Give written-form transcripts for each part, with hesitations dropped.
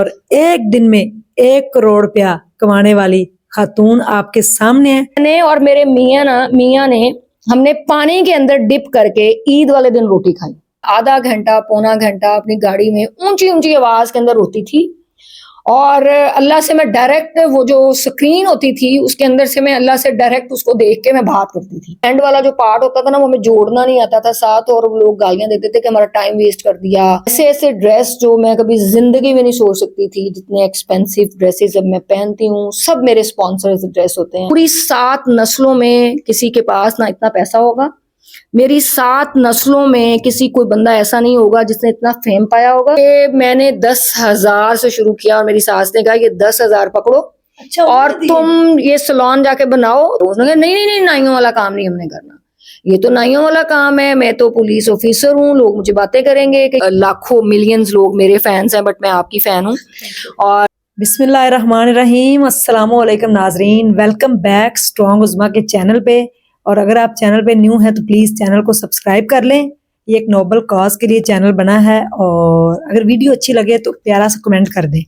और एक दिन में 1 करोड़ रुपया कमाने वाली खातून आपके सामने है। मैंने और मेरे मियाँ ने हमने पानी के अंदर डिप करके ईद वाले दिन रोटी खाई। आधा घंटा पौना घंटा अपनी गाड़ी में ऊंची ऊंची आवाज के अंदर रोती थी और अल्लाह से मैं डायरेक्ट, वो जो स्क्रीन होती थी उसके अंदर से मैं अल्लाह से डायरेक्ट उसको देख के मैं बात करती थी। एंड वाला जो पार्ट होता था ना, वो हमें जोड़ना नहीं आता था साथ, और लोग गालियां देते थे कि हमारा टाइम वेस्ट कर दिया। ऐसे ऐसे ड्रेस जो मैं कभी जिंदगी में नहीं सोच सकती थी, जितने एक्सपेंसिव ड्रेसेस अब मैं पहनती हूँ, सब मेरे स्पॉन्सर्स ड्रेस होते हैं। पूरी 7 नस्लों में किसी के पास ना इतना पैसा होगा, मेरी 7 नस्लों में किसी कोई बंदा ऐसा नहीं होगा जिसने इतना फेम पाया होगा। कि मैंने 10,000 से शुरू किया और मेरी सास ने कहा ये 10,000 पकड़ो, अच्छा, और तुम ये सलोन जाके बनाओ। तो उसने कहा नहीं नहीं नहीं, नाइयों वाला काम नहीं हमने करना, ये तो नाइयों वाला काम है, मैं तो पुलिस ऑफिसर हूँ, लोग मुझे बातें करेंगे कि लाखों मिलियंस लोग मेरे फैंस हैं, बट मैं आपकी फैन हूँ। और बिस्मिल्लाहिर्रहमानिर्रहीम, अस्सलाम वालेकुम नाजरीन, वेलकम बैक स्ट्रॉन्ग उज़्मा के चैनल पे। और अगर आप चैनल पे न्यू हैं तो प्लीज़ चैनल को सब्सक्राइब कर लें। ये एक नोबल कॉज के लिए चैनल बना है, और अगर वीडियो अच्छी लगे तो प्यारा सा कमेंट कर दें।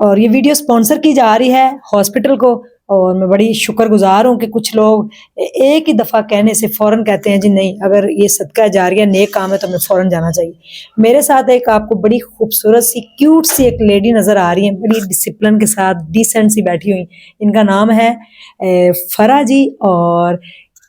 और ये वीडियो स्पॉन्सर की जा रही है हॉस्पिटल को, और मैं बड़ी शुक्रगुजार हूँ कि कुछ लोग एक ही दफ़ा कहने से फ़ौरन कहते हैं जी नहीं, अगर ये सदका जारिया नेक काम है तो हमें फ़ौरन जाना चाहिए। मेरे साथ एक आपको बड़ी खूबसूरत सी क्यूट सी एक लेडी नज़र आ रही है, बड़ी डिसिप्लिन के साथ डिसेंट सी बैठी हुई। इनका नाम है फरा जी, और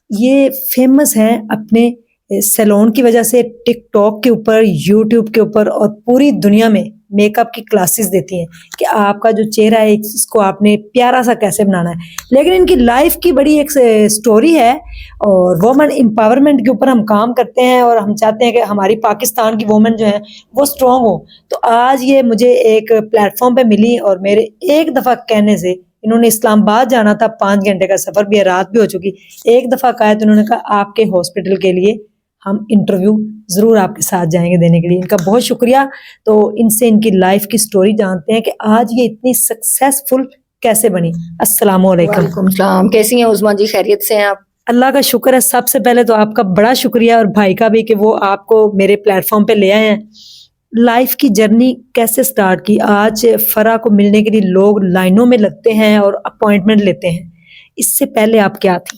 ये फेमस हैं अपने सैलून की वजह से, टिकटॉक के ऊपर, यूट्यूब के ऊपर, और पूरी दुनिया में मेकअप की क्लासेस देती हैं कि आपका जो चेहरा है इसको आपने प्यारा सा कैसे बनाना है। लेकिन इनकी लाइफ की बड़ी एक स्टोरी है, और वुमेन एम्पावरमेंट के ऊपर हम काम करते हैं, और हम चाहते हैं कि हमारी पाकिस्तान की वुमेन जो है वो स्ट्रॉन्ग हो। तो आज ये मुझे एक प्लेटफॉर्म पे मिली, और मेरे एक दफ़ा कहने से, इन्होंने इस्लामाबाद जाना था, 5 घंटे का सफ़र भी है, रात भी हो चुकी, एक दफ़ा कहा तो उन्होंने कहा आपके हॉस्पिटल के लिए हम इंटरव्यू ज़रूर आपके साथ जाएंगे देने के लिए। इनका बहुत शुक्रिया। तो इनसे इनकी लाइफ की स्टोरी जानते हैं कि आज ये इतनी सक्सेसफुल कैसे बनी। अस्सलाम वालेकुम। सलाम, कैसी हैं उज़्मा जी, खैरियत से हैं आप? अल्लाह का शुक्र है। सबसे पहले तो आपका बड़ा शुक्रिया, और भाई का भी, कि वो आपको मेरे प्लेटफॉर्म पे ले आए हैं। लाइफ की जर्नी कैसे स्टार्ट की? आज फरा को मिलने के लिए लोग लाइनों में लगते हैं और अपॉइंटमेंट लेते हैं, इससे पहले आप क्या थी?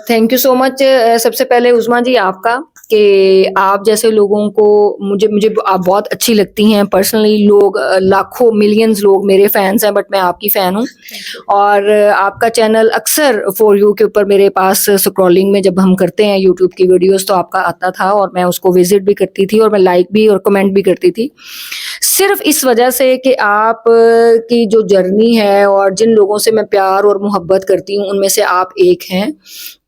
Thank you so much. सबसे पहले उज़्मा जी आपका, कि आप जैसे लोगों को मुझे आप बहुत अच्छी लगती हैं पर्सनली। लोग लाखों मिलियंस लोग मेरे फैंस हैं, बट मैं आपकी फ़ैन हूँ। और आपका चैनल अक्सर फॉर यू के ऊपर मेरे पास स्क्रॉलिंग में जब हम करते हैं यूट्यूब की वीडियोस, तो आपका आता था, और मैं उसको विजिट भी करती थी, और मैं लाइक भी और कमेंट भी करती थी, सिर्फ इस वजह से कि आप की जो जर्नी है और जिन लोगों से मैं प्यार और मोहब्बत करती हूँ उनमें से आप एक हैं।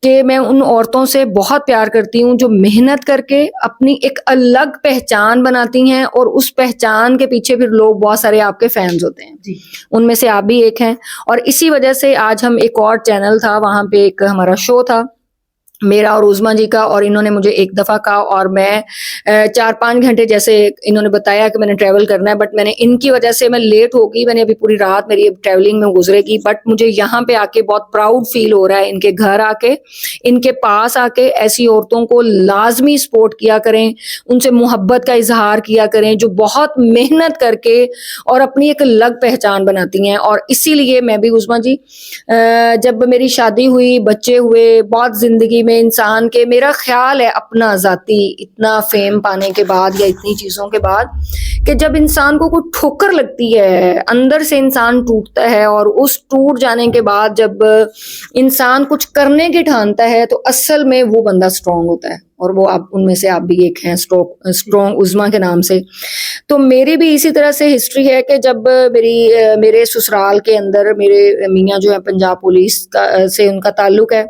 कि मैं उन औरतों से बहुत प्यार करती हूँ जो मेहनत करके अपनी एक अलग पहचान बनाती हैं, और उस पहचान के पीछे फिर लोग बहुत सारे आपके फैंस होते हैं जी। उनमें से आप भी एक हैं, और इसी वजह से आज हम एक और चैनल था, वहाँ पे एक हमारा शो था मेरा और उज़्मा जी का, और इन्होंने मुझे एक दफ़ा कहा, और मैं 4-5 घंटे जैसे इन्होंने बताया कि मैंने ट्रैवल करना है, बट मैंने इनकी वजह से मैं लेट हो गई। मैंने अभी पूरी रात मेरी ट्रैवलिंग में गुजरेगी, बट मुझे यहाँ पे आके बहुत प्राउड फील हो रहा है। इनके घर आके, इनके पास आके ऐसी औरतों को लाजमी सपोर्ट किया करें, उनसे मोहब्बत का इजहार किया करें जो बहुत मेहनत करके और अपनी एक अलग पहचान बनाती हैं। और इसीलिए मैं भी उज़्मा जी, जब मेरी शादी हुई, बच्चे हुए, बहुत ज़िंदगी में इंसान के, मेरा ख्याल है अपना ज़ाती, इतना फेम पाने के बाद या इतनी चीज़ों के बाद, कि जब इंसान को कोई ठोकर लगती है, अंदर से इंसान टूटता है, और उस टूट जाने के बाद जब इंसान कुछ करने की ठानता है, तो असल में वो बंदा स्ट्रॉन्ग होता है, और वो आप उनमें से आप भी एक हैं, स्ट्रॉन्ग उज़्मा के नाम से। तो मेरी भी इसी तरह से हिस्ट्री है कि जब मेरे ससुराल के अंदर मेरे मियाँ जो है पंजाब पुलिस का से उनका ताल्लुक है,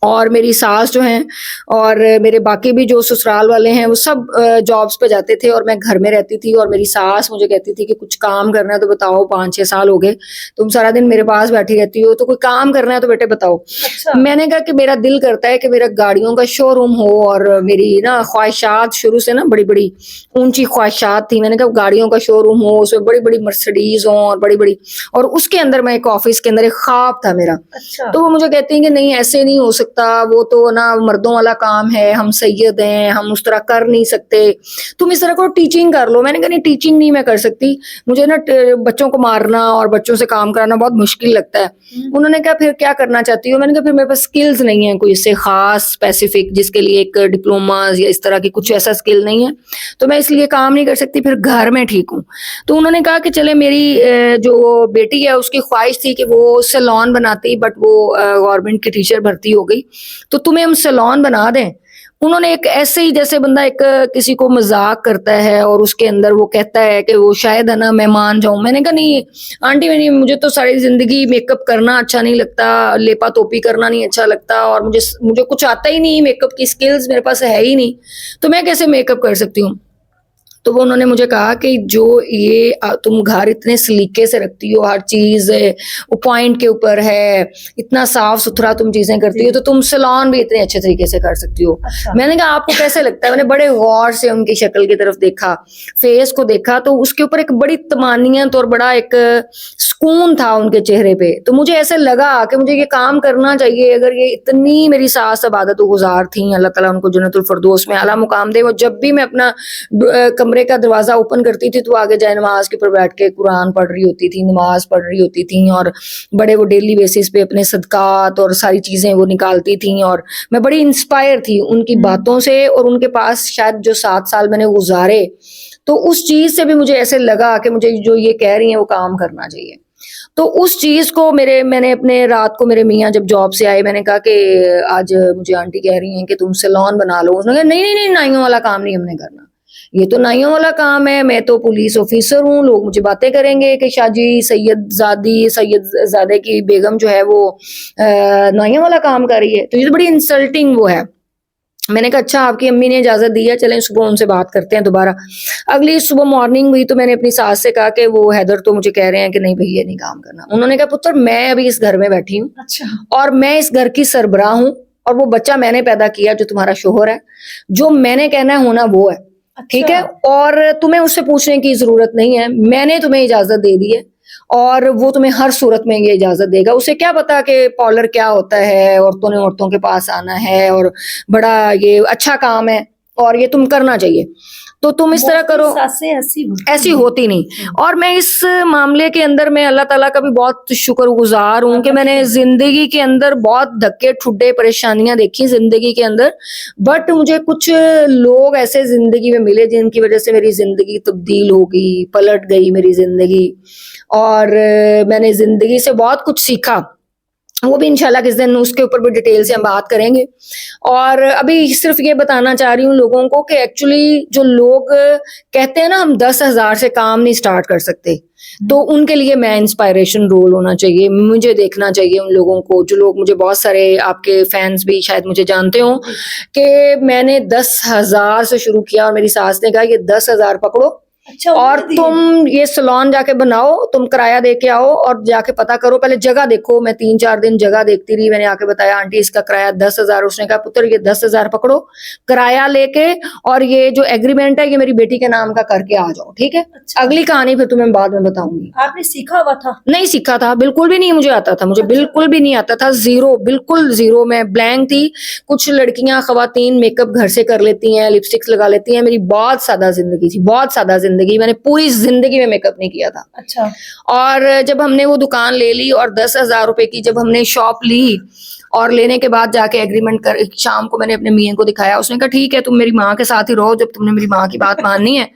और मेरी सास जो हैं और मेरे बाकी भी जो ससुराल वाले हैं वो सब जॉब्स पे जाते थे, और मैं घर में रहती थी। और मेरी सास मुझे कहती थी कि कुछ काम करना है तो बताओ, 5-6 साल हो गए तुम सारा दिन मेरे पास बैठी रहती हो, तो कोई काम करना है तो बेटे बताओ। अच्छा। मैंने कहा कि मेरा दिल करता है कि मेरा गाड़ियों का शोरूम हो, और मेरी ना ख्वाहिशात शुरू से ना बड़ी बड़ी ऊंची ख्वाहिशात थी। मैंने कहा गाड़ियों का शोरूम हो, उसमें बड़ी बड़ी मर्सिडीज हो, और बड़ी बड़ी, और उसके अंदर मैं एक ऑफिस के अंदर एक ख्वाब था मेरा। अच्छा। तो वो मुझे कहती हैं कि नहीं ऐसे नहीं हो सकता, सकता, वो तो ना मर्दों वाला काम है, हम सैयद हैं, हम उस तरह कर नहीं सकते, तुम इस तरह को टीचिंग कर लो। मैंने कहा नहीं, टीचिंग नहीं मैं कर सकती, मुझे ना बच्चों को मारना और बच्चों से काम कराना बहुत मुश्किल लगता है। उन्होंने कहा फिर क्या करना चाहती हो? मैंने कहा फिर मेरे पास स्किल्स नहीं है कोई इससे खास स्पेसिफिक जिसके लिए एक डिप्लोमा या इस तरह की कुछ ऐसा स्किल नहीं है, तो मैं इसलिए काम नहीं कर सकती, फिर घर में ठीक हूँ। तो उन्होंने कहा कि चले, मेरी जो बेटी है उसकी ख्वाहिश थी कि वो सैलून बनाती, बट वो गवर्नमेंट की टीचर भर्ती हो गई, तो तुम्हें हम सैलून बना दें। उन्होंने एक ऐसे ही, जैसे बंदा एक किसी को मजाक करता है और उसके अंदर वो कहता है कि वो शायद है ना मैं मान जाऊं। मैंने कहा नहीं आंटी, मुझे तो सारी जिंदगी मेकअप करना अच्छा नहीं लगता, लेपा तोपी करना नहीं अच्छा लगता, और मुझे कुछ आता ही नहीं, मेकअप की स्किल्स मेरे पास है ही नहीं, तो मैं कैसे मेकअप कर सकती हूँ? तो वो उन्होंने मुझे कहा कि जो ये तुम घर इतने सलीके से रखती हो, हर चीज वो पॉइंट के ऊपर है, इतना साफ सुथरा तुम चीजें करती हो, तो तुम सैलून भी इतने अच्छे तरीके से कर सकती हो। अच्छा। मैंने कहा आपको कैसे लगता है? मैंने बड़े गौर से उनकी शक्ल की तरफ देखा, फेस को देखा, तो उसके ऊपर एक बड़ी तमानियत और बड़ा एक सुकून था उनके चेहरे पे। तो मुझे ऐसे लगा कि मुझे ये काम करना चाहिए। अगर ये इतनी मेरी सास इबादत गुजार थी, अल्लाह ताला उनको जन्नतुल फिरदौस में आला मुकाम दे, वो जब भी मैं अपना कमरे का दरवाजा ओपन करती थी तो आगे जाए नमाज के ऊपर बैठ के कुरान पढ़ रही होती थी, नमाज पढ़ रही होती थी, और बड़े वो डेली बेसिस पे अपने सदकात और सारी चीजें वो निकालती थी, और मैं बड़ी इंस्पायर थी उनकी बातों से, और उनके पास शायद जो 7 साल मैंने गुजारे, तो उस चीज से भी मुझे ऐसे लगा कि मुझे जो ये कह रही हैं वो काम करना चाहिए। तो उस चीज को मैंने अपने रात को, मेरे मियाँ जब जॉब से आए, मैंने कहा कि आज मुझे आंटी कह रही हैं कि तुम सैलून बना लो। उन्होंने कहा नहीं नहीं नहीं, नाइयों वाला काम नहीं हमने करना, ये तो नाइयों वाला काम है, मैं तो पुलिस ऑफिसर हूँ, लोग मुझे बातें करेंगे कि शाहजी सैयदजादे की बेगम जो है वो नाइयों वाला काम कर रही है, तो ये तो बड़ी इंसल्टिंग वो है। मैंने कहा अच्छा, आपकी अम्मी ने इजाजत दी है, चलें सुबह उनसे बात करते हैं दोबारा। अगली सुबह मॉर्निंग हुई तो मैंने अपनी सास से कहा कि वो हैदर तो मुझे कह रहे हैं कि नहीं भैया नहीं काम करना। उन्होंने कहा पुत्र, मैं अभी इस घर में बैठी हूँ, अच्छा। और मैं इस घर की सरबराह हूँ, और वो बच्चा मैंने पैदा किया जो तुम्हारा शोहर है, जो मैंने कहना है होना वो है, ठीक है, और तुम्हें उससे पूछने की जरूरत नहीं है, मैंने तुम्हें इजाजत दे दी है, और वो तुम्हें हर सूरत में ये इजाजत देगा। उसे क्या पता कि पार्लर क्या होता है, औरतों ने औरतों के पास आना है, और बड़ा ये अच्छा काम है, और ये तुम करना चाहिए, तो तुम इस तरह करो। ऐसी होती नहीं। और मैं इस मामले के अंदर मैं अल्लाह ताला का भी बहुत शुक्रगुजार हूँ कि मैंने जिंदगी के अंदर बहुत धक्के ठुड्डे परेशानियां देखी जिंदगी के अंदर, बट मुझे कुछ लोग ऐसे जिंदगी में मिले जिनकी वजह से मेरी जिंदगी तब्दील हो गई, पलट गई मेरी जिंदगी, और मैंने जिंदगी से बहुत कुछ सीखा। वो भी इंशाल्लाह किस दिन उसके ऊपर भी डिटेल से हम बात करेंगे। और अभी सिर्फ ये बताना चाह रही हूँ लोगों को कि एक्चुअली जो लोग कहते हैं ना हम 10,000 से काम नहीं स्टार्ट कर सकते, तो उनके लिए मैं इंस्पायरेशन रोल होना चाहिए, मुझे देखना चाहिए उन लोगों को, जो लोग मुझे, बहुत सारे आपके फैंस भी शायद मुझे जानते हो कि मैंने 10,000 से शुरू किया, और मेरी सास ने कहा ये 10,000 पकड़ो, अच्छा, और तुम ये सैलून जाके बनाओ, तुम किराया दे के आओ और जाके पता करो, पहले जगह देखो। मैं 3-4 दिन जगह देखती रही, मैंने आके बताया आंटी इसका किराया 10,000। उसने कहा पुत्र ये 10,000 पकड़ो, किराया लेके, और ये जो एग्रीमेंट है ये मेरी बेटी के नाम का करके आ जाओ, ठीक है। अच्छा। अगली कहानी फिर तुम्हें बाद में बताऊंगी। आपने सीखा हुआ था? नहीं सीखा था, बिल्कुल भी नहीं मुझे आता था, मुझे बिल्कुल भी नहीं आता था, जीरो, बिल्कुल जीरो, मैं ब्लैंक थी। कुछ लड़कियां खवातीन मेकअप घर से कर लेती हैं, लिपस्टिक्स लगा लेती हैं, मेरी बहुत सादा जिंदगी थी, बहुत सादा जिंदगी, मैंने पूरी जिंदगी में मेकअप नहीं किया था। अच्छा। और जब हमने वो दुकान ले ली और 10,000 रुपए की जब हमने शॉप ली, और लेने के बाद जाके एग्रीमेंट कर, शाम को मैंने अपने मियां को दिखाया, उसने कहा ठीक है तुम मेरी माँ के साथ ही रहो, जब तुमने मेरी माँ की बात माननी है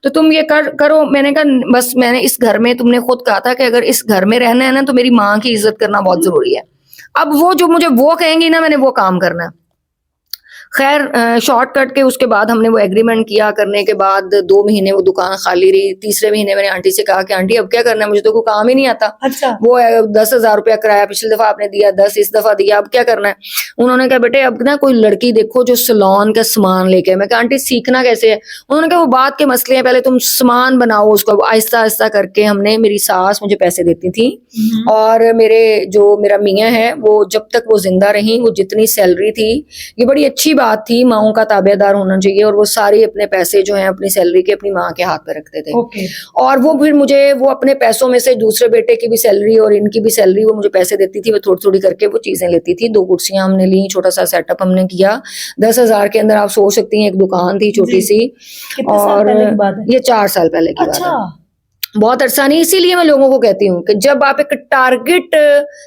तो तुम ये करो। मैंने कहा बस, मैंने इस घर में, तुमने खुद कहा था कि अगर इस घर में रहना है ना तो मेरी माँ की इज्जत करना बहुत जरूरी है। अब वो जो मुझे वो कहेंगी ना, मैंने वो काम करना है। खैर शॉर्टकट के उसके बाद हमने वो एग्रीमेंट किया, करने के बाद 2 महीने वो दुकान खाली रही। तीसरे महीने मैंने आंटी से कहा कि आंटी अब क्या करना है, मुझे तो कोई काम ही नहीं आता। अच्छा। वो 10,000 रुपया किराया पिछली दफा आपने दिया, 10 इस दफा दिया, अब क्या करना है? उन्होंने कहा बेटे अब ना कोई लड़की देखो जो सैलून का सामान लेके। मैं कहा आंटी सीखना कैसे है? उन्होंने कहा वो बात के मसले हैं, पहले तुम सामान बनाओ उसको। आहिस्ता आहिस्ता करके हमने, मेरी सास मुझे पैसे देती थी, और मेरा मियाँ है वो जब तक वो जिंदा रही, वो जितनी सैलरी थी, ये बड़ी अच्छी बात थी, माओं का ताबेदार होना चाहिए, और वो सारे अपने पैसे जो हैं अपनी सैलरी के अपनी माँ के हाथ पे रखते थे। ओके। और वो फिर मुझे वो अपने पैसों में से दूसरे बेटे की भी सैलरी और इनकी भी सैलरी वो मुझे पैसे देती थी, वो थोड़ी थोड़ी करके वो चीजें लेती थी। 2 कुर्सियां हमने ली, छोटा सा सेटअप हमने किया, 10,000 के अंदर आप सोच सकती हैं, एक दुकान थी छोटी जी। सी। कितने साल और पहले की बात है? ये 4 साल पहले की बात अच्छा। है, बहुत अरसा नहीं। इसीलिए मैं लोगों को कहती हूँ कि जब आप एक टारगेट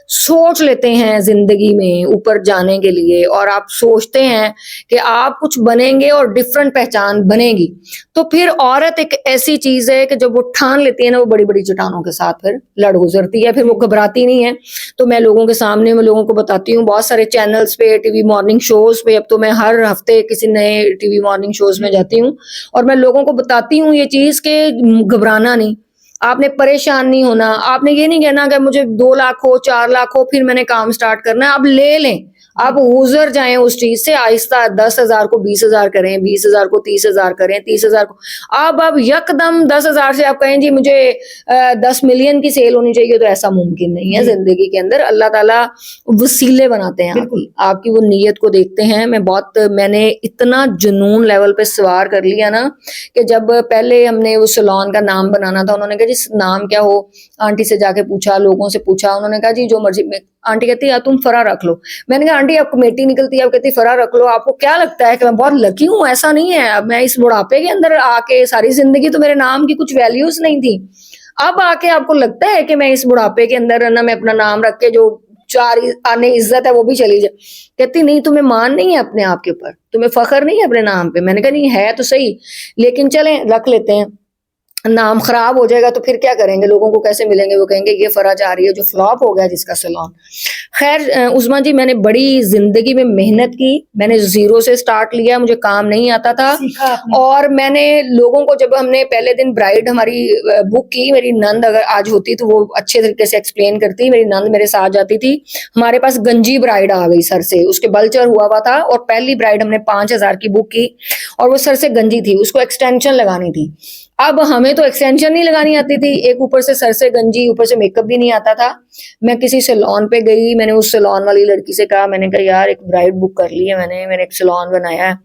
सोच लेते हैं जिंदगी में ऊपर जाने के लिए, और आप सोचते हैं कि आप कुछ बनेंगे और डिफरेंट पहचान बनेगी, तो फिर औरत एक ऐसी चीज है कि जब वो ठान लेती है ना, वो बड़ी बड़ी चट्टानों के साथ फिर लड़ गुजरती है, फिर वो घबराती नहीं है। तो मैं लोगों के सामने मैं लोगों को बताती हूँ, बहुत सारे चैनल्स पे, टीवी मॉर्निंग शोज पे, अब तो मैं हर हफ्ते किसी नए टीवी मॉर्निंग शोज में जाती हूँ और मैं लोगों को बताती हूँ ये चीज के घबराना नहीं, आपने परेशान नहीं होना, आपने ये नहीं कहना कि मुझे 2 लाख हो 4 लाख हो फिर मैंने काम स्टार्ट करना है। आप ले लें, आप गुजर जाएं उस चीज से आहिस्ता। 10,000 को 20,000 करें, 20,000 को 30,000 करें, 30,000 को अब यकदम 10,000 से आप कहें जी मुझे 10 मिलियन की सेल होनी चाहिए, तो ऐसा मुमकिन नहीं है जिंदगी के अंदर। अल्लाह ताला वसीले बनाते हैं, आपकी वो नीयत को देखते हैं। मैंने इतना जुनून लेवल पे सवार कर लिया ना कि जब पहले हमने वो सैलून का नाम बनाना था, उन्होंने कहा जी नाम क्या हो, आंटी से जाके पूछा, लोगों से पूछा, उन्होंने कहा जी जो मर्जी। आंटी कहती है तुम फरा रख लो। मैंने कहा आंटी आप कमेटी निकलती है, आप कहती फरा रख लो, आपको क्या लगता है कि मैं बहुत लकी हूँ? ऐसा नहीं है। अब मैं इस बुढ़ापे के अंदर आके सारी जिंदगी तो मेरे नाम की कुछ वैल्यूज नहीं थी, अब आके आपको लगता है कि मैं इस बुढ़ापे के अंदर ना मैं अपना नाम रख के जो 4 आने इज्जत है वो भी चली जाए। कहती नहीं, तुम्हें मान नहीं है अपने आप के ऊपर, तुम्हें फख्र नहीं है अपने नाम पे। मैंने कहा नहीं है तो सही, लेकिन चलें रख लेते हैं, नाम खराब हो जाएगा तो फिर क्या करेंगे, लोगों को कैसे मिलेंगे, वो कहेंगे ये फरा जा रही है जो फ्लॉप हो गया जिसका सैलून। खैर उस्मा जी, मैंने बड़ी जिंदगी में मेहनत की, मैंने जीरो से स्टार्ट लिया, मुझे काम नहीं आता था। और मैंने लोगों को, जब हमने पहले दिन ब्राइड हमारी बुक की, मेरी नंद अगर आज होती तो वो अच्छे तरीके से एक्सप्लेन करती, मेरी नंद मेरे साथ जाती थी। हमारे पास गंजी ब्राइड आ गई सर से, उसके बल्चर हुआ था, और पहली ब्राइड हमने 5,000 की बुक की और वो सर से गंजी थी, उसको एक्सटेंशन लगानी थी। अब हमें तो एक्सटेंशन नहीं लगानी आती थी, एक ऊपर से सर से गंजी, ऊपर से मेकअप भी नहीं आता था। मैं किसी सैलून पे गई, मैंने उस सैलून वाली लड़की से कहा, मैंने कहा यार एक ब्राइड बुक कर ली है मैंने एक सैलून बनाया है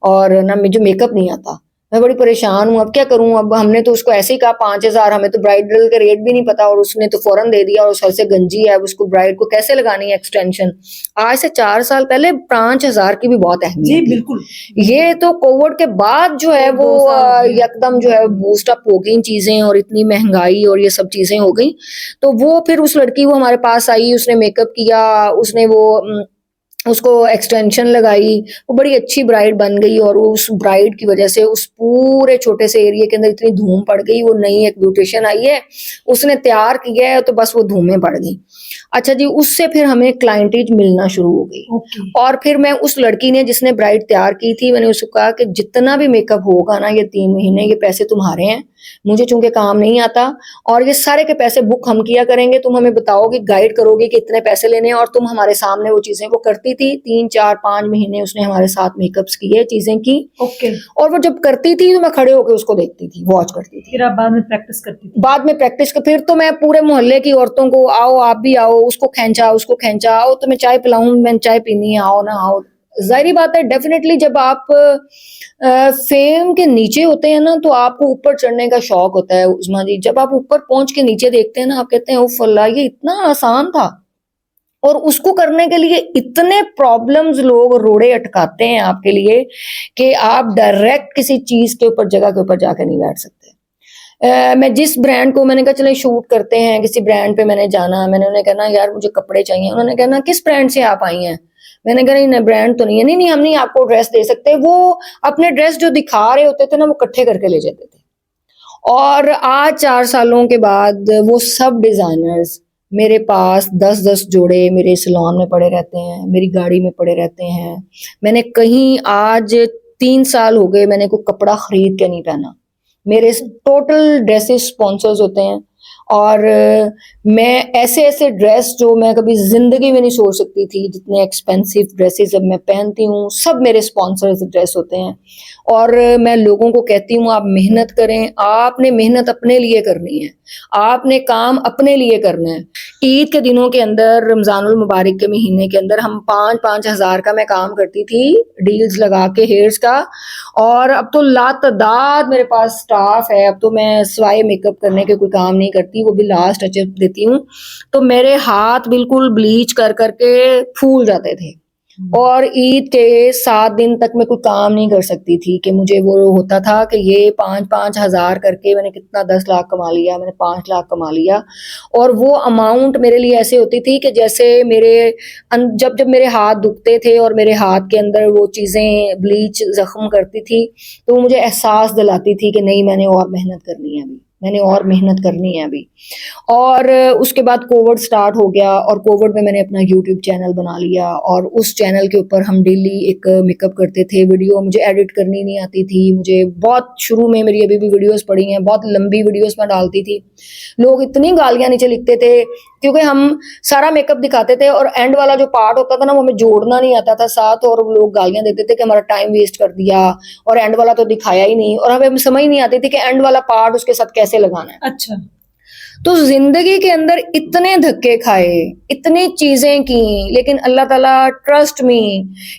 और ना मुझे मेकअप नहीं आता, मैं बड़ी परेशान हूँ, अब क्या करूँ। अब हमने तो उसको ऐसे ही कहा 5,000, हमें तो ब्राइडल का रेट भी नहीं पता, और उसने तो फौरन दे दिया, और सर से गंजी है, अब उसको ब्राइड को कैसे लगानी है एक्सटेंशन। आज से 4 साल पहले 5,000 की भी बहुत अहमियत थी। बिल्कुल। ये तो कोविड के बाद जो है वो एकदम जो है बूस्ट अप हो गई चीजें, और इतनी महंगाई और ये सब चीजें हो गई। तो वो फिर उस लड़की वो हमारे पास आई, उसने मेकअप किया, उसने वो उसको एक्सटेंशन लगाई, वो बड़ी अच्छी ब्राइड बन गई। और उस ब्राइड की वजह से उस पूरे छोटे से एरिया के अंदर इतनी धूम पड़ गई। वो नई एक ब्यूटिशियन आई है, उसने तैयार किया है, तो बस वो धूमें पड़ गई। अच्छा जी, उससे फिर हमें क्लाइंटेज मिलना शुरू हो गई। और फिर मैं उस लड़की ने जिसने ब्राइड तैयार की थी, मैंने उसको कहा कि जितना भी मेकअप होगा ना ये 3 महीने, ये पैसे तुम्हारे हैं, मुझे चूंकि काम नहीं आता, और ये सारे के पैसे बुक हम किया करेंगे, तुम हमें बताओगे, गाइड करोगे कि इतने पैसे लेने हैं, और तुम हमारे सामने वो चीजें वो करती थी। 3 4 5 महीने उसने हमारे साथ मेकअप्स किए, चीजें की। और वो जब करती थी तो मैं खड़े होकर उसको देखती थी, वॉच करती थी। फिर आप बाद में प्रैक्टिस करती थी? बाद में प्रैक्टिस कर, फिर तो मैं पूरे मोहल्ले की औरतों को, आओ आप भी आओ, उसको खींचा, आओ तुम्हें चाय पिलाऊं, मैंने चाय पीनी है, आओ ना आओ। जाहिर बात है, डेफिनेटली जब आप फेम के नीचे होते हैं ना, तो आपको ऊपर चढ़ने का शौक होता है उस्मा जी। जब आप ऊपर पहुंच के नीचे देखते हैं ना, आप कहते हैं उफ अल्लाह, ये इतना आसान था, और उसको करने के लिए इतने प्रॉब्लम्स लोग रोड़े अटकाते हैं आपके लिए कि आप डायरेक्ट किसी चीज के ऊपर, जगह के ऊपर जाके नहीं बैठ सकते। मैं जिस ब्रांड को, मैंने कहा चले शूट करते हैं, किसी ब्रांड पे मैंने जाना, मैंने उन्हें कहना यार मुझे कपड़े चाहिए, उन्होंने कहना किस ब्रांड से आप आई हैं, मैंने कहा नहीं ब्रांड तो नहीं है, नहीं हम नहीं आपको ड्रेस दे सकते। वो अपने ड्रेस जो दिखा रहे होते थे ना, वो इकट्ठे करके ले जाते थे। और आज 4 सालों के बाद वो सब डिजाइनर्स मेरे पास 10-10 जोड़े मेरे सैलून में पड़े रहते हैं, मेरी गाड़ी में पड़े रहते हैं। मैंने कहीं आज 3 साल हो गए मैंने कोई कपड़ा खरीद के नहीं पहना, मेरे टोटल ड्रेसेस स्पॉन्सर्स होते हैं। और मैं ऐसे-ऐसे ड्रेस जो मैं कभी ज़िंदगी में नहीं सोच सकती थी, जितने एक्सपेंसिव ड्रेसेस अब मैं पहनती हूँ, सब मेरे स्पॉन्सर्स ड्रेस होते हैं। और मैं लोगों को कहती हूँ आप मेहनत करें, आपने मेहनत अपने लिए करनी है, आपने काम अपने लिए करना है। ईद के दिनों के अंदर, रमज़ानुल मुबारक के महीने के अंदर हम 5-5 हज़ार का मैं काम करती थी, डील्स लगा के हेयर्स का। और अब तो लातादाद मेरे पास स्टाफ है, अब तो मैं सिवाय मेकअप करने के कोई काम नहीं करती, वो भी लास्ट टचअप देती हूँ। तो मेरे हाथ बिल्कुल ब्लीच कर के फूल जाते थे। और ईद के 7 दिन तक मैं कोई काम नहीं कर सकती थी कि मुझे वो होता था कि ये 5-5 हज़ार करके मैंने कितना 10 लाख कमा लिया, मैंने 5 लाख कमा लिया। और वो अमाउंट मेरे लिए ऐसे होती थी कि जैसे मेरे जब मेरे हाथ दुखते थे और मेरे हाथ के अंदर वो चीज़ें ब्लीच ज़ख्म करती थी, तो वो मुझे एहसास दिलाती थी कि नहीं, मैंने और मेहनत करनी है अभी, मैंने और मेहनत करनी है अभी। और उसके बाद कोविड स्टार्ट हो गया और कोविड में मैंने अपना यूट्यूब चैनल बना लिया और उस चैनल के ऊपर हम डेली एक मेकअप करते थे। वीडियो मुझे एडिट करनी नहीं आती थी, मुझे बहुत शुरू में, मेरी अभी भी वीडियोस पड़ी हैं, बहुत लंबी वीडियोस मैं डालती थी। लोग इतनी गालियाँ नीचे लिखते थे क्योंकि हम सारा मेकअप दिखाते थे और एंड वाला जो पार्ट होता था ना, वो हमें जोड़ना नहीं आता था साथ, और लोग गालियाँ देते थे कि हमारा टाइम वेस्ट कर दिया और एंड वाला तो दिखाया ही नहीं, और हमें समझ नहीं आती थी कि एंड वाला पार्ट उसके साथ कैसे लगाना है। अच्छा। तो जिंदगी के अंदर इतने धक्के खाए, इतनी चीजें की, लेकिन अल्लाह ताला, ट्रस्ट मी,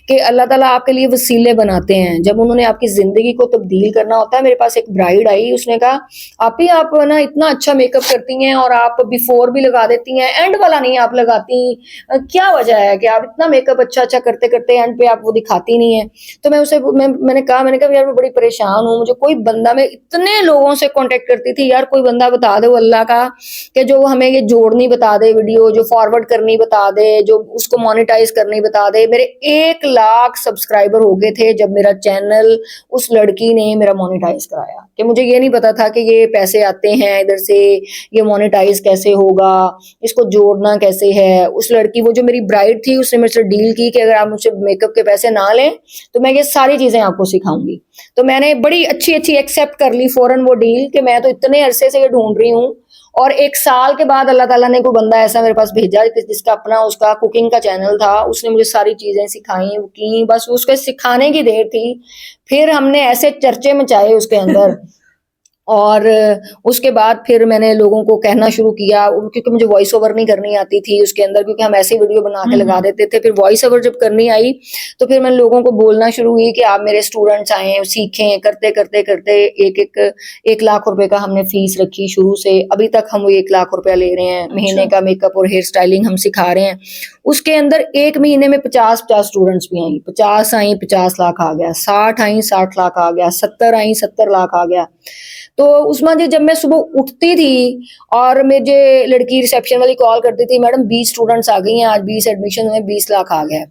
कि अल्लाह ताला आपके लिए वसीले बनाते हैं। जब उन्होंने आपकी जिंदगी को तब्दील करना होता है, मेरे पास एक ब्राइड आई, उसने कहा आप ना इतना अच्छा मेकअप करती हैं और आप बिफोर भी लगा देती हैं, एंड वाला नहीं आप लगाती, क्या वजह है कि आप इतना मेकअप अच्छा अच्छा करते करते एंड पे आप वो दिखाती नहीं है। तो मैंने कहा यार मैं बड़ी परेशान हूँ, मुझे कोई बंदा, मैं इतने लोगों से कांटेक्ट करती थी यार, कोई बंदा बता दो अल्लाह का कि जो हमें ये जोड़नी बता दे वीडियो, जो फॉरवर्ड करनी बता दे, जो उसको मोनेटाइज करनी बता दे। मेरे 1 लाख सब्सक्राइबर हो गए थे जब मेरा चैनल उस लड़की ने मेरा मोनेटाइज कराया, कि मुझे ये नहीं पता था कि ये पैसे आते हैं इधर से, ये मोनेटाइज कैसे होगा, इसको जोड़ना कैसे है। उस लड़की, वो जो मेरी ब्राइड थी, उसने मेरे से डील की कि अगर आप मुझसे मेकअप के पैसे ना लें तो मैं ये सारी चीजें आपको सिखाऊंगी। तो मैंने बड़ी अच्छी अच्छी एक्सेप्ट कर ली फौरन वो डील, कि मैं तो इतने अरसे से ये ढूंढ रही हूँ। और 1 साल के बाद अल्लाह ताला ने कोई बंदा ऐसा मेरे पास भेजा जिसका अपना उसका कुकिंग का चैनल था, उसने मुझे सारी चीजें सिखाई की, बस उसके सिखाने की देर थी। फिर हमने ऐसे चर्चे मचाए उसके अंदर और उसके बाद फिर मैंने लोगों को कहना शुरू किया, क्योंकि मुझे वॉइस ओवर नहीं करनी आती थी उसके अंदर, क्योंकि हम ऐसे वीडियो बना के लगा देते थे। फिर वॉइस ओवर जब करनी आई तो फिर मैंने लोगों को बोलना शुरू की कि आप मेरे स्टूडेंट्स आए, सीखें। करते करते करते 1 लाख रुपए का हमने फीस रखी शुरू से, अभी तक हम वो 1 लाख रुपया ले रहे हैं महीने का। मेकअप और हेयर स्टाइलिंग हम सिखा रहे हैं। उसके अंदर 1 महीने में 50-50 स्टूडेंट्स भी आई, 50 आई 50 लाख आ गया, 60 आई 60 लाख आ गया, 70 आई 70 लाख आ गया। तो उस्मा जी, जब मैं सुबह उठती थी और मुझे लड़की रिसेप्शन वाली कॉल करती थी, मैडम 20 स्टूडेंट्स आ गई हैं, आज 20 एडमिशन हुए, 20 लाख आ गया।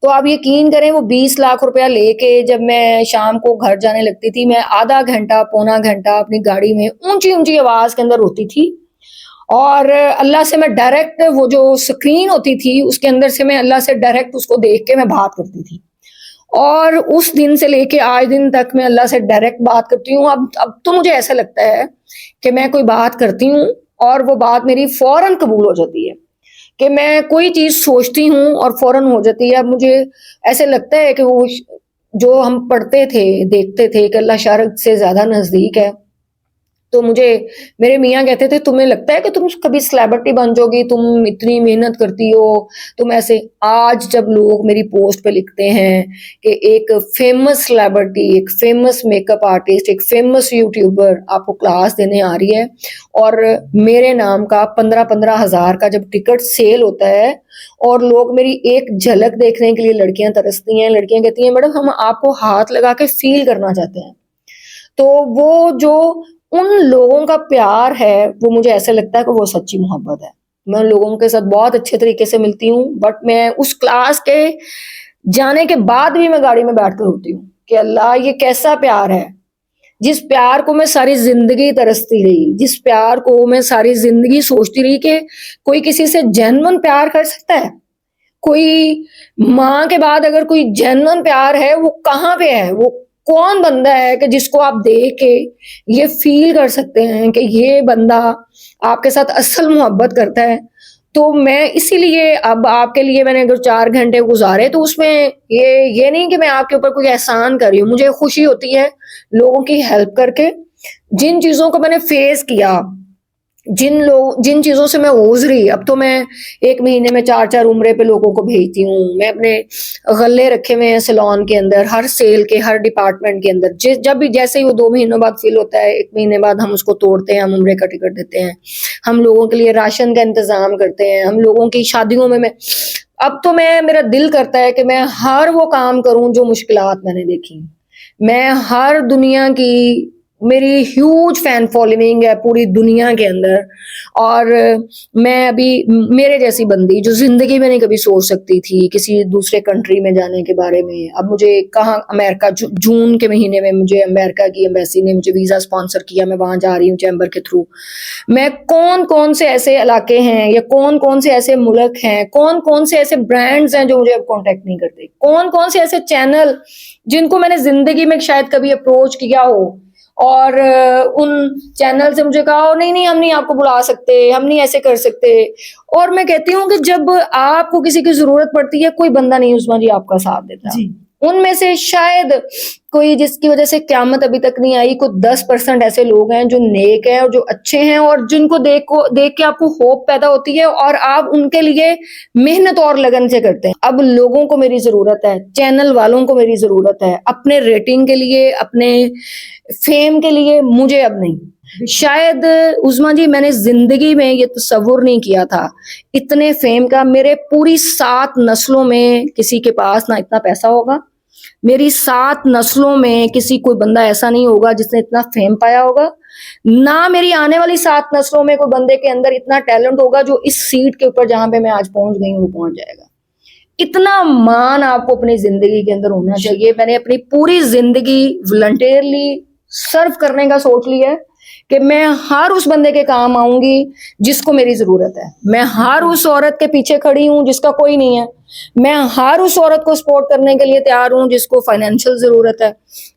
तो आप यकीन करें, वो 20 लाख रुपया लेके जब मैं शाम को घर जाने लगती थी, मैं आधा घंटा पौना घंटा अपनी गाड़ी में ऊंची ऊंची आवाज के अंदर रोती थी। और अल्लाह से मैं डायरेक्ट, वो जो स्क्रीन होती थी उसके अंदर से मैं अल्लाह से डायरेक्ट उसको देख के मैं बात करती थी। और उस दिन से लेके आज दिन तक मैं अल्लाह से डायरेक्ट बात करती हूँ। अब तो मुझे ऐसा लगता है कि मैं कोई बात करती हूँ और वो बात मेरी फौरन कबूल हो जाती है, कि मैं कोई चीज सोचती हूँ और फौरन हो जाती है। अब मुझे ऐसे लगता है कि वो जो हम पढ़ते थे, देखते थे कि अल्लाह शारक से ज्यादा नजदीक है। तो मुझे मेरे मियाँ कहते थे, तुम्हें लगता है कि तुम कभी सेलिब्रिटी बन जाओगी, तुम इतनी मेहनत करती हो, तुम ऐसे। आज जब लोग मेरी पोस्ट पे लिखते हैं कि एक फेमस सेलिब्रिटी, एक फेमस मेकअप आर्टिस्ट, एक फेमस यूट्यूबर आपको क्लास देने आ रही है, और मेरे नाम का 15-15 हज़ार का जब टिकट सेल होता है और लोग मेरी एक झलक देखने के लिए लड़कियां तरसती हैं, लड़कियां कहती हैं मैडम हम आपको हाथ लगा के फील करना चाहते हैं। तो वो जो उन लोगों का प्यार है, वो मुझे ऐसा लगता है कि वो सच्ची मोहब्बत है। मैं उन लोगों के साथ बहुत अच्छे तरीके से मिलती हूँ, बट मैं उस क्लास के जाने के बाद भी मैं गाड़ी में बैठकर रोती हूँ कि अल्लाह, ये कैसा प्यार है। जिस प्यार को मैं सारी जिंदगी तरसती रही, जिस प्यार को मैं सारी जिंदगी सोचती रही कि कोई किसी से जेन्युइन प्यार कर सकता है। कोई माँ के बाद अगर कोई जेन्युइन प्यार है, वो कहाँ पे है, वो कौन बंदा है कि जिसको आप देख के ये फील कर सकते हैं कि ये बंदा आपके साथ असल मोहब्बत करता है। तो मैं इसीलिए अब आपके लिए मैंने अगर 4 घंटे गुजारे तो उसमें ये नहीं कि मैं आपके ऊपर कोई एहसान कर रही हूँ। मुझे खुशी होती है लोगों की हेल्प करके। जिन चीज़ों को मैंने फेस किया, जिन चीज़ों से मैं गुज़री, अब तो मैं 1 महीने में 4-4 उम्रे पे लोगों को भेजती हूँ। मैं अपने गल्ले रखे हुए हैं सैलून के अंदर, हर सेल के, हर डिपार्टमेंट के अंदर। जब भी जैसे ही वो 2 महीनों बाद फ़िल होता है, 1 महीने बाद हम उसको तोड़ते हैं, हम उम्रे का टिकट देते हैं। हम लोगों के लिए राशन का इंतज़ाम करते हैं, हम लोगों की शादियों में अब तो मेरा दिल करता है कि मैं हर वो काम करूँ जो मुश्किलात मैंने देखी। मैं हर दुनिया की, मेरी ह्यूज फैन फॉलोइंग है पूरी दुनिया के अंदर, और मैं अभी मेरे जैसी बंदी जो जिंदगी में नहीं कभी सोच सकती थी किसी दूसरे कंट्री में जाने के बारे में, अब मुझे कहाँ अमेरिका, जून के महीने में मुझे अमेरिका की एम्बेसी ने मुझे वीज़ा स्पॉन्सर किया, मैं वहाँ जा रही हूँ चैम्बर के थ्रू। मैं कौन कौन से ऐसे इलाके हैं या कौन कौन से ऐसे मुल्क हैं, कौन कौन से ऐसे ब्रांड्स हैं जो मुझे अब कॉन्टेक्ट नहीं करते, कौन कौन से ऐसे चैनल जिनको मैंने जिंदगी में शायद कभी अप्रोच किया हो और उन चैनल से मुझे कहा नहीं नहीं हम नहीं आपको बुला सकते, हम नहीं ऐसे कर सकते। और मैं कहती हूँ कि जब आपको किसी की जरूरत पड़ती है, कोई बंदा नहीं उस्मा जी आपका साथ देता। उनमें से शायद कोई जिसकी वजह से क़यामत अभी तक नहीं आई, कोई 10% ऐसे लोग हैं जो नेक हैं और जो अच्छे हैं और जिनको देख के आपको होप पैदा होती है और आप उनके लिए मेहनत और लगन से करते हैं। अब लोगों को मेरी जरूरत है, चैनल वालों को मेरी जरूरत है, अपने रेटिंग के लिए, अपने फेम के लिए, मुझे अब नहीं। शायद उस्मा जी मैंने जिंदगी में ये तसव्वुर नहीं किया था इतने फेम का। मेरे पूरी 7 नस्लों में किसी के पास ना इतना पैसा होगा, मेरी 7 नस्लों में किसी कोई बंदा ऐसा नहीं होगा जिसने इतना फेम पाया होगा, ना मेरी आने वाली 7 नस्लों में कोई बंदे के अंदर इतना टैलेंट होगा जो इस सीट के ऊपर जहां पे मैं आज पहुंच गई हूँ वो पहुंच जाएगा। इतना मान आपको अपनी जिंदगी के अंदर होना चाहिए। मैंने अपनी पूरी जिंदगी वॉलंटियरली सर्व करने का सोच लिया है कि मैं हर उस बंदे के काम आऊंगी जिसको मेरी जरूरत है। मैं हर उस औरत के पीछे खड़ी हूं जिसका कोई नहीं है। मैं हर उस औरत को सपोर्ट करने के लिए तैयार हूं जिसको फाइनेंशियल जरूरत है,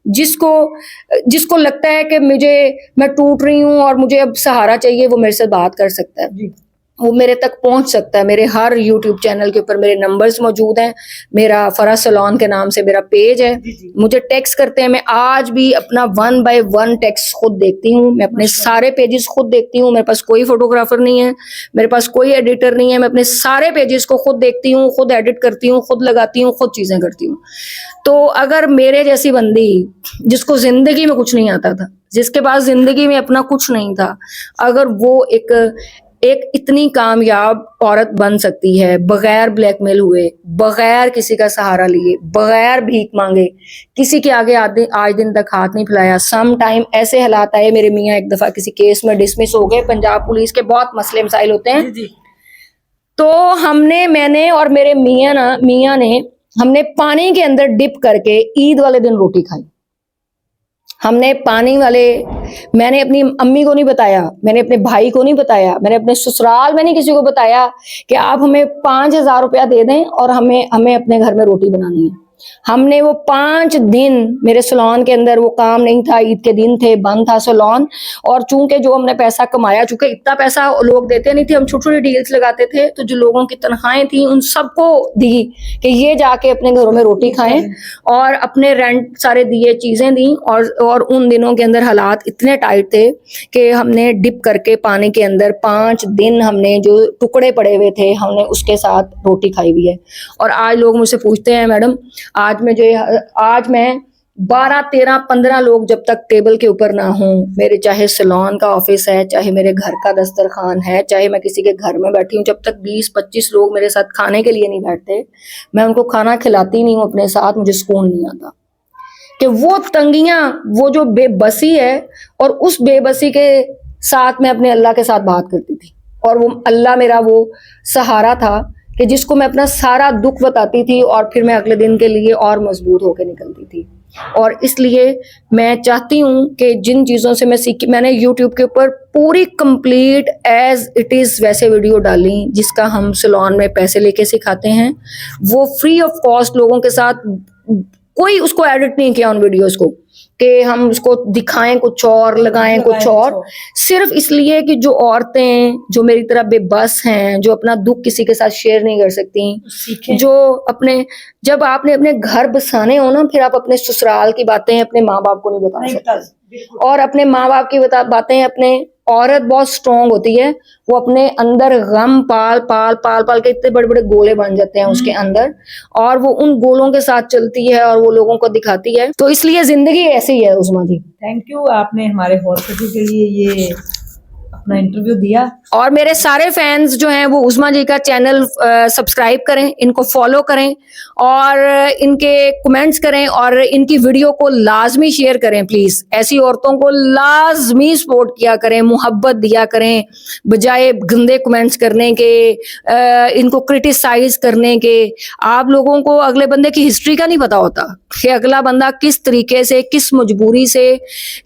जिसको लगता है कि मैं टूट रही हूं और मुझे अब सहारा चाहिए, वो मेरे से बात कर सकता है, वो मेरे तक पहुंच सकता है। मेरे हर YouTube चैनल के ऊपर मेरे नंबर्स मौजूद हैं। मेरा फरा सैलून के नाम से मेरा पेज है। मुझे टेक्स्ट करते हैं, मैं आज भी अपना 1 by 1 टेक्स्ट खुद देखती हूँ। मैं अपने सारे पेजेस खुद देखती हूँ। मेरे पास कोई फोटोग्राफर नहीं है, मेरे पास कोई एडिटर नहीं है। मैं अपने सारे पेजेस को खुद देखती हूँ, खुद एडिट करती हूँ, खुद लगाती हूँ, खुद चीजें करती हूँ। तो अगर मेरे जैसी बंदी जिसको जिंदगी में कुछ नहीं आता था, जिसके पास जिंदगी में अपना कुछ नहीं था, अगर वो एक इतनी कामयाब औरत बन सकती है बगैर ब्लैकमेल हुए, बगैर किसी का सहारा लिए, बगैर भीख मांगे, किसी के आगे आज दिन तक हाथ नहीं फैलाया। सम टाइम ऐसे हालात आए, मेरे मियाँ एक दफा किसी केस में डिसमिस हो गए, पंजाब पुलिस के बहुत मसले मसाइल होते हैं। तो मैंने और मेरे मियाँ ने हमने पानी के अंदर डिप करके ईद वाले दिन रोटी खाई। मैंने अपनी अम्मी को नहीं बताया, मैंने अपने भाई को नहीं बताया, मैंने अपने ससुराल में नहीं किसी को बताया कि आप हमें 5,000 रुपया दे दें और हमें अपने घर में रोटी बनानी है। हमने वो 5 दिन, मेरे सैलून के अंदर वो काम नहीं था, ईद के दिन थे, बंद था सैलून, और चूंकि जो हमने पैसा कमाया, चूंकि इतना पैसा लोग देते नहीं थे, हम छोटी छोटी डील्स लगाते थे, तो जो लोगों की तनख्वाहें थी उन सबको दी कि ये जाके अपने घरों में रोटी खाएं, और अपने रेंट सारे दिए, चीजें दी। और उन दिनों के अंदर हालात इतने टाइट थे कि हमने डिप करके पानी के अंदर 5 दिन हमने जो टुकड़े पड़े हुए थे हमने उसके साथ रोटी खाई हुई है। और आज लोग मुझसे पूछते हैं, मैडम आज मैं 12, 13, 15 लोग जब तक टेबल के ऊपर ना हों, मेरे चाहे सैलून का ऑफिस है, चाहे मेरे घर का दस्तरखान है, चाहे मैं किसी के घर में बैठी हूँ, जब तक 20-25 लोग मेरे साथ खाने के लिए नहीं बैठते, मैं उनको खाना खिलाती नहीं हूँ अपने साथ, मुझे सुकून नहीं आता। कि वो तंगियां, वो जो बेबसी है, और उस बेबसी के साथ मैं अपने अल्लाह के साथ बात करती थी, और वो अल्लाह मेरा वो सहारा था कि जिसको मैं अपना सारा दुख बताती थी और फिर मैं अगले दिन के लिए और मजबूत होकर निकलती थी। और इसलिए मैं चाहती हूँ कि जिन चीज़ों से मैं सीखी, मैंने YouTube के ऊपर पूरी कंप्लीट एज इट इज़ वैसे वीडियो डाली जिसका हम सैलून में पैसे लेके सिखाते हैं, वो फ्री ऑफ कॉस्ट लोगों के साथ, कोई उसको एडिट नहीं किया उन वीडियोस को, कि हम उसको दिखाएं कुछ और, लगाएं कुछ और, सिर्फ इसलिए कि जो औरतें जो मेरी तरह बेबस हैं, जो अपना दुख किसी के साथ शेयर नहीं कर सकती, जो अपने, जब आपने अपने घर बसाने हो ना, फिर आप अपने ससुराल की बातें अपने माँ बाप को नहीं बता सकते। और अपने माँ बाप की बातें अपने, औरत बहुत स्ट्रांग होती है, वो अपने अंदर गम पाल पाल पाल पाल के इतने बड़े बड़े गोले बन जाते हैं उसके अंदर, और वो उन गोलों के साथ चलती है और वो लोगों को दिखाती है। तो इसलिए जिंदगी ऐसी है उस्मा जी। थैंक यू, आपने हमारे हॉस्पिटल के लिए ये अपना इंटरव्यू दिया। और मेरे सारे फैंस जो हैं वो उस्मा जी का चैनल सब्सक्राइब करें, इनको फॉलो करें और इनके कमेंट्स करें और इनकी वीडियो को लाजमी शेयर करें प्लीज। ऐसी औरतों को लाजमी सपोर्ट किया करें, मोहब्बत दिया करें, बजाय गंदे कमेंट्स करने के, इनको क्रिटिसाइज करने के। आप लोगों को अगले बंदे की हिस्ट्री का नहीं पता होता कि अगला बंदा किस तरीके से, किस मजबूरी से,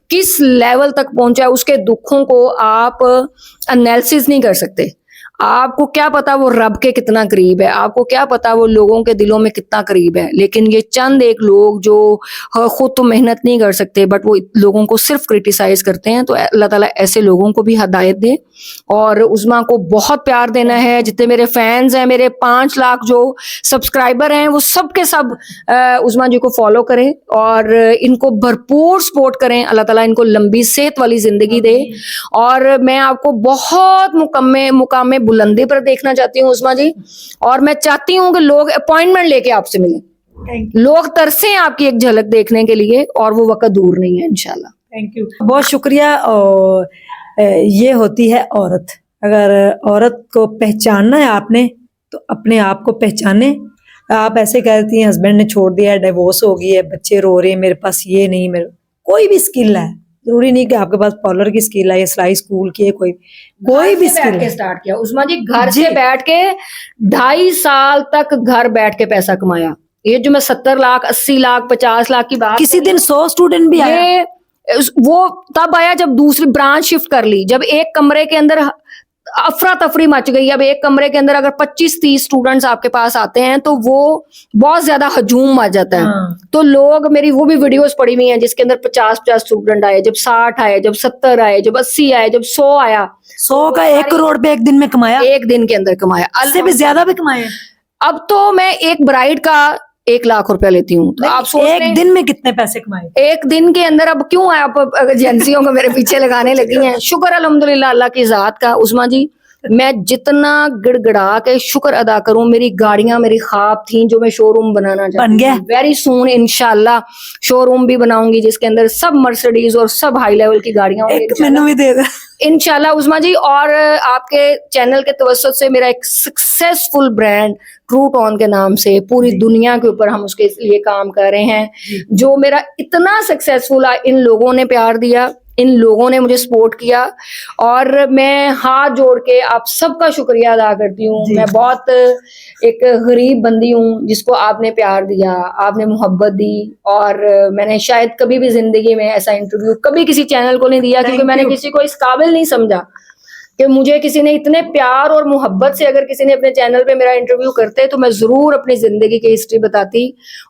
किस लेवल तक पहुंचा है। उसके दुखों को आप एनालिसिस नहीं कर सकते। आपको क्या पता वो रब के कितना करीब है, आपको क्या पता वो लोगों के दिलों में कितना करीब है। लेकिन ये चंद एक लोग जो खुद तो मेहनत नहीं कर सकते बट वो लोगों को सिर्फ क्रिटिसाइज करते हैं। तो अल्लाह ताला ऐसे लोगों को भी हदायत दे। और उस्मा को बहुत प्यार देना है। जितने मेरे फैंस हैं, मेरे 5 लाख जो सब्सक्राइबर हैं, वो सब के सब उस्मा जी को फॉलो करें और इनको भरपूर सपोर्ट करें। अल्लाह ताला इनको लंबी सेहत वाली जिंदगी दे। और मैं आपको बहुत मुकामे बुलंदी पर देखना चाहती हूँ उस्मा जी। और मैं चाहती हूँ कि लोग अपॉइंटमेंट लेके आपसे मिलें, लोग तरसें आपकी एक झलक देखने के लिए, और वो वक्त दूर नहीं है इंशाल्लाह। थैंक यू, बहुत शुक्रिया। और ये होती है औरत। अगर औरत को पहचानना है आपने, तो अपने आप को पहचाने। आप ऐसे कहती हैं हस्बैंड ने छोड़ दिया है, डिवोर्स हो गई है, बच्चे रो रहे हैं, मेरे पास ये नहीं, मेरे कोई भी स्किल है, जरूरी नहीं कि आपके पास पार्लर की स्किल है या सिलाई स्कूल की है, कोई भी स्किल है। स्टार्ट किया उस्मा जी, घर से बैठ के 2.5 साल तक घर बैठ के पैसा कमाया। ये जो मैं 70 लाख 80 लाख 50 लाख की बात, किसी दिन 100 स्टूडेंट भी आया, वो तब आया जब दूसरी ब्रांच शिफ्ट कर ली, जब एक कमरे के अंदर अफरा तफरी मच गई। अब एक कमरे के अंदर अगर 25-30 स्टूडेंट्स आपके पास आते हैं तो वो बहुत ज्यादा हजूम आ जाता है। तो लोग, मेरी वो भी वीडियोस पड़ी हुई हैं जिसके अंदर 50-50 स्टूडेंट आए, जब 60 आए, जब 70 आए, जब 80 आए, जब 100 आया। 100 का 1 करोड़ पे एक दिन में कमाया, एक दिन के अंदर कमाया, इससे भी ज्यादा भी कमाया। अब तो मैं एक ब्राइड का 1 लाख रुपया लेती हूँ। तो आप सोच एक दिन में कितने पैसे कमाए? एक दिन के अंदर। अब क्यों आप एजेंसियों को मेरे पीछे लगाने लगी हैं? शुक्र अल्हम्दुलिल्लाह अल्लाह की जात का उस्मा जी। मैं जितना गिड़गिड़ा के शुक्र अदा करूं, मेरी गाड़ियां मेरी ख्वाब थी जो मैं शोरूम बनाना चाहती हूं। वेरी सून इंशाल्लाह शोरूम भी बनाऊंगी जिसके अंदर सब मर्सिडीज और सब हाई लेवल की गाड़ियां होंगी। मैंने भी दे दे इंशाल्लाह उस्मा जी। और आपके चैनल के तवज्जुद से मेरा एक सक्सेसफुल ब्रांड ट्रू टोन के नाम से पूरी दुनिया के ऊपर हम उसके लिए काम कर रहे हैं। जो मेरा इतना सक्सेसफुल, इन लोगों ने प्यार दिया, इन लोगों ने मुझे सपोर्ट किया, और मैं हाथ जोड़ के आप सबका शुक्रिया अदा करती हूँ। मैं बहुत एक गरीब बंदी हूँ जिसको आपने प्यार दिया, आपने मोहब्बत दी। और मैंने शायद कभी भी जिंदगी में ऐसा इंटरव्यू कभी किसी चैनल को नहीं दिया, क्योंकि मैंने किसी को इस काबिल नहीं समझा कि मुझे किसी ने इतने प्यार और मोहब्बत से, अगर किसी ने अपने चैनल पे मेरा इंटरव्यू करते तो मैं जरूर अपनी जिंदगी की हिस्ट्री बताती।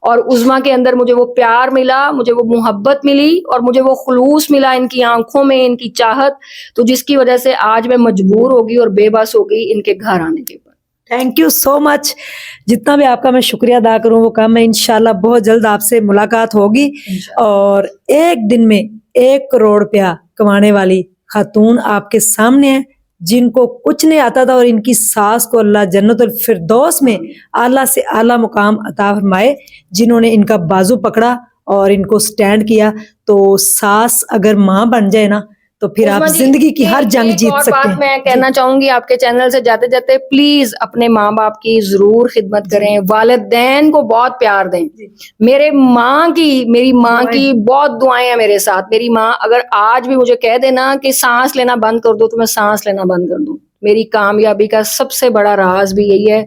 और उस्मा के अंदर मुझे वो प्यार मिला, मुझे वो मोहब्बत मिली और मुझे वो खुलूस मिला इनकी आंखों में, इनकी चाहत, तो जिसकी वजह से आज मैं मजबूर हो गई और बेबस हो गई इनके घर आने के बाद। Thank you so much. जितना भी आपका मैं शुक्रिया अदा करूं वो कम है। इंशाल्लाह बहुत जल्द आपसे मुलाकात होगी। और एक दिन में 1 करोड़ रुपया कमाने वाली खातून आपके सामने है, जिनको कुछ नहीं आता था, और इनकी सास को अल्लाह जन्नतुल फिरदौस में आला से आला मुकाम अता फरमाए, जिन्होंने इनका बाजू पकड़ा और इनको स्टैंड किया। तो सास अगर माँ बन जाए ना, तो फिर आप जिंदगी की हर जंग जीत सकते हैं। मैं कहना चाहूंगी आपके चैनल से जाते जाते, प्लीज अपने माँ बाप की जरूर खिदमत करें, वालिदैन को बहुत प्यार दें। मेरी माँ की बहुत दुआएं हैं मेरे साथ। मेरी माँ अगर आज भी मुझे कह देना कि सांस लेना बंद कर दो, तो मैं सांस लेना बंद कर दूं। मेरी कामयाबी का सबसे बड़ा राज भी यही है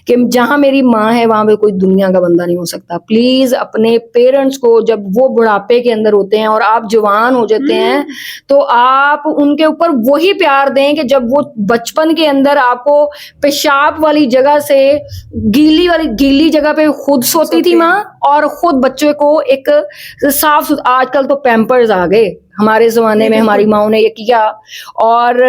कि जहां मेरी माँ है वहां पे कोई दुनिया का बंदा नहीं हो सकता। प्लीज अपने पेरेंट्स को, जब वो बुढ़ापे के अंदर होते हैं और आप जवान हो जाते हैं, तो आप उनके ऊपर वही प्यार दें कि जब वो बचपन के अंदर आपको पेशाब वाली जगह से गीली जगह पे खुद सोती थी माँ, और खुद बच्चे को एक साफ, आजकल तो पैम्पर्स आ गए, हमारे जमाने में हमारी माओ ने ये किया, और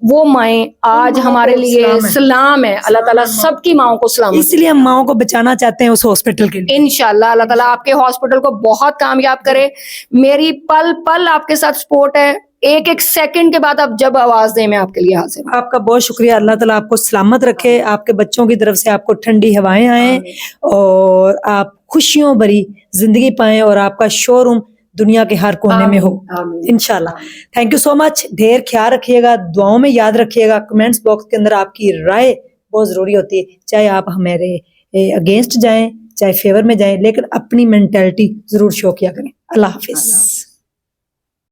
वो माएँ आज हमारे लिए सलाम है। अल्लाह ताला सबकी माओ को सलाम, इसलिए हम माओ को बचाना चाहते हैं उस हॉस्पिटल के लिए। इंशाल्लाह अल्लाह ताला आपके हॉस्पिटल को बहुत कामयाब करे। मेरी पल पल आपके साथ सपोर्ट है, एक एक सेकंड के बाद आप जब आवाज दें मैं आपके लिए हाजिर हूं। आपका बहुत शुक्रिया। अल्लाह ताला आपको सलामत रखे, आपके बच्चों की तरफ से आपको ठंडी हवाएं आए और आप खुशियों भरी जिंदगी पाएं और आपका शोरूम दुनिया के हर कोने में हो इंशाल्लाह। Thank you so much. ढेर ख्याल रखिएगा, दुआओं में याद रखिएगा। कमेंट्स बॉक्स के अंदर आपकी राय बहुत जरूरी होती है, चाहे आप हमारे अगेंस्ट जाएं चाहे फेवर में जाएं, लेकिन अपनी मेंटालिटी जरूर शो किया करें। अल्लाह हाफिज।